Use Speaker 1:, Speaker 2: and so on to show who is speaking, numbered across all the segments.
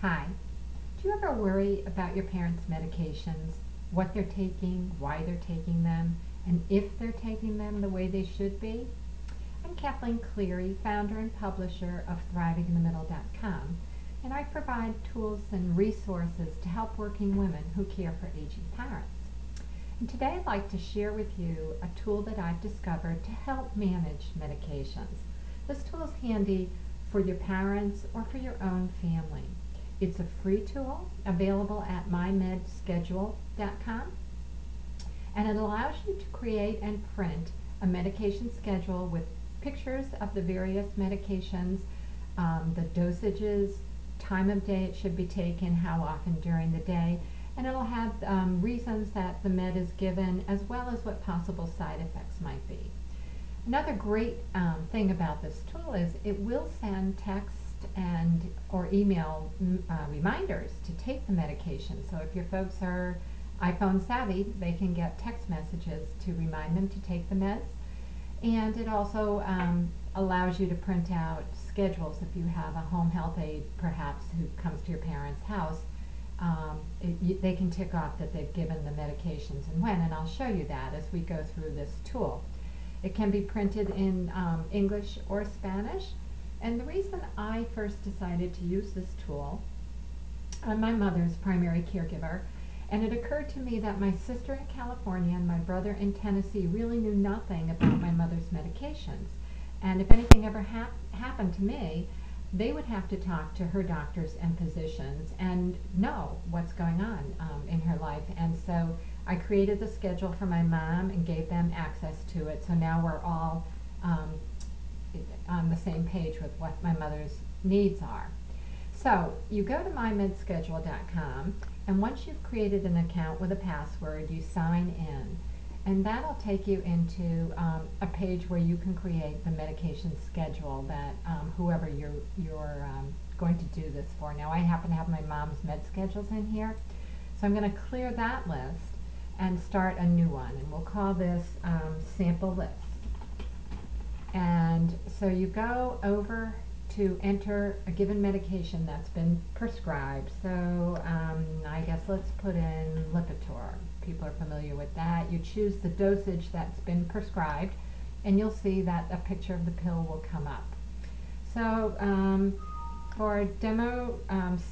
Speaker 1: Hi. Do you ever worry about your parents' medications, what they're taking, why they're taking them, and if they're taking them the way they should be? I'm Kathleen Cleary, founder and publisher of ThrivingInTheMiddle.com, and I provide tools and resources to help working women who care for aging parents. And today I'd like to share with you a tool that I've discovered to help manage medications. This tool is handy for your parents or for your own family. It's a free tool available at myMedSchedule.com, and it allows you to create and print a medication schedule with pictures of the various medications, the dosages, time of day it should be taken, how often during the day, and it'll have reasons that the med is given as well as what possible side effects might be. Another great thing about this tool is it will send text and or email reminders to take the medication. So if your folks are iPhone savvy, they can get text messages to remind them to take the meds. And it also allows you to print out schedules if you have a home health aide perhaps who comes to your parents' house. They can tick off that they've given the medications and when, and I'll show you that as we go through this tool. It can be printed in English or Spanish. And the reason I first decided to use this tool, I'm my mother's primary caregiver, and it occurred to me that my sister in California and my brother in Tennessee really knew nothing about my mother's medications. And if anything ever happened to me, they would have to talk to her doctors and physicians and know what's going on in her life. And so I created the schedule for my mom and gave them access to it. So now we're all on the same page with what my mother's needs are. So you go to myMedSchedule.com, and once you've created an account with a password, you sign in. And that'll take you into a page where you can create the medication schedule that whoever you're going to do this for. Now I happen to have my mom's med schedules in here, so I'm going to clear that list and start a new one, and we'll call this sample list. And so you go over to enter a given medication that's been prescribed. So I guess let's put in Lipitor. People are familiar with that. You choose the dosage that's been prescribed, and you'll see that a picture of the pill will come up. So for demo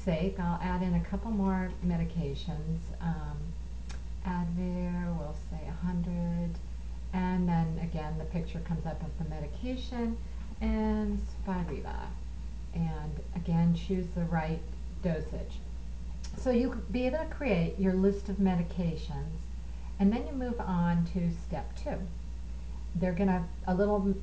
Speaker 1: sake, I'll add in a couple more medications. Advair, we'll say 100. And then again, the picture comes up of the medication and Spiriva. And again, choose the right dosage. So you could be able to create your list of medications, and then you move on to step 2. They're gonna, a little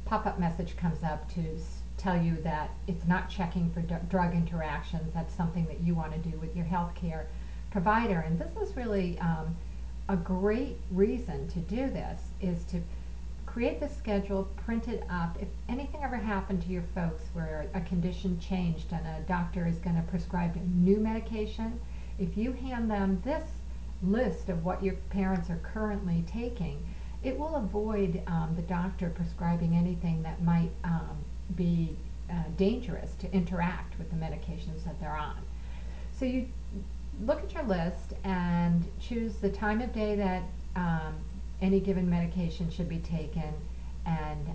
Speaker 1: pop-up message comes up to tell you that it's not checking for drug interactions. That's something that you want to do with your healthcare provider. And this is really a great reason to do this is to create the schedule, print it up. If anything ever happened to your folks where a condition changed and a doctor is going to prescribe a new medication, if you hand them this list of what your parents are currently taking, it will avoid the doctor prescribing anything that might be dangerous to interact with the medications that they're on. So you look at your list and choose the time of day that any given medication should be taken and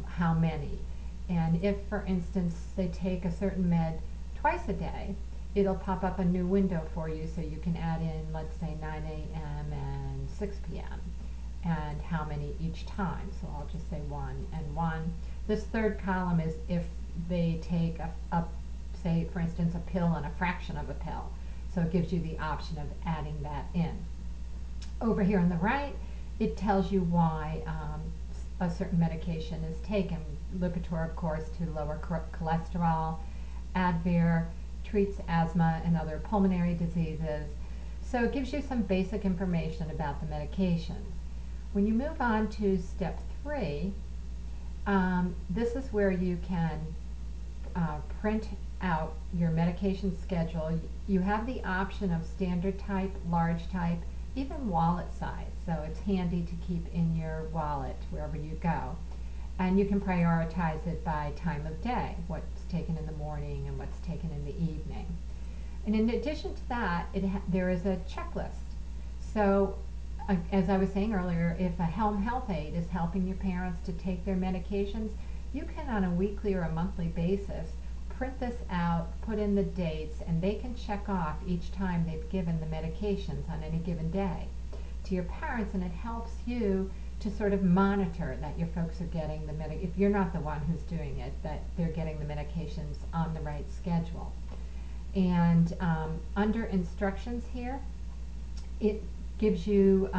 Speaker 1: how many. And if, for instance, they take a certain med twice a day, it'll pop up a new window for you so you can add in, let's say, 9 a.m. and 6 p.m. and how many each time. So I'll just say 1 and 1. This third column is if they take say, for instance, a pill and a fraction of a pill. So it gives you the option of adding that in. Over here on the right, it tells you why a certain medication is taken. Lipitor, of course, to lower cholesterol. Advair treats asthma and other pulmonary diseases. So it gives you some basic information about the medications. When you move on to step 3, this is where you can print out your medication schedule. You have the option of standard type, large type, even wallet size. So it's handy to keep in your wallet wherever you go. And you can prioritize it by time of day, what's taken in the morning and what's taken in the evening. And in addition to that, there is a checklist. So, as I was saying earlier, if a home health aide is helping your parents to take their medications, you can, on a weekly or a monthly basis, print this out, put in the dates, and they can check off each time they've given the medications on any given day to your parents, and it helps you to sort of monitor that your folks are getting if you're not the one who's doing it, that they're getting the medications on the right schedule. And under instructions here, it gives you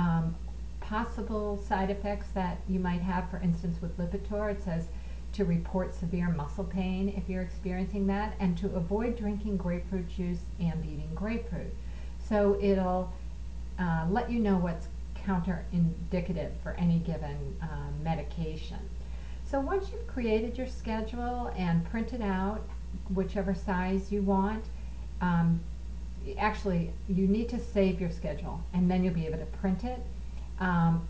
Speaker 1: possible side effects that you might have. For instance, with Lipitor, it says to report severe muscle pain if you're experiencing that, and to avoid drinking grapefruit juice and eating grapefruit. So it'll let you know what's counterindicative for any given medication. So once you've created your schedule and printed out whichever size you want, um, actually you need to save your schedule and then you'll be able to print it.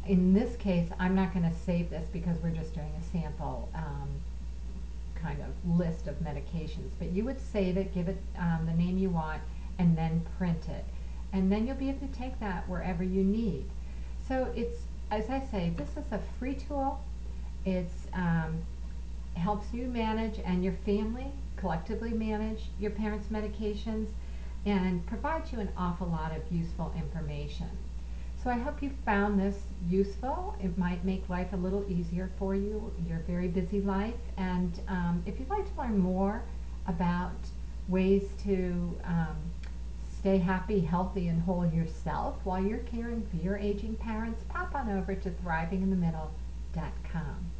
Speaker 1: In this case, I'm not going to save this because we're just doing a sample kind of list of medications, but you would save it, give it the name you want, and then print it. And then you'll be able to take that wherever you need. So it's, as I say, this is a free tool. It's helps you manage and your family collectively manage your parents' medications and provides you an awful lot of useful information. So I hope you found this useful. It might make life a little easier for you, your very busy life. And if you'd like to learn more about ways to stay happy, healthy, and whole yourself while you're caring for your aging parents, pop on over to thrivinginthemiddle.com.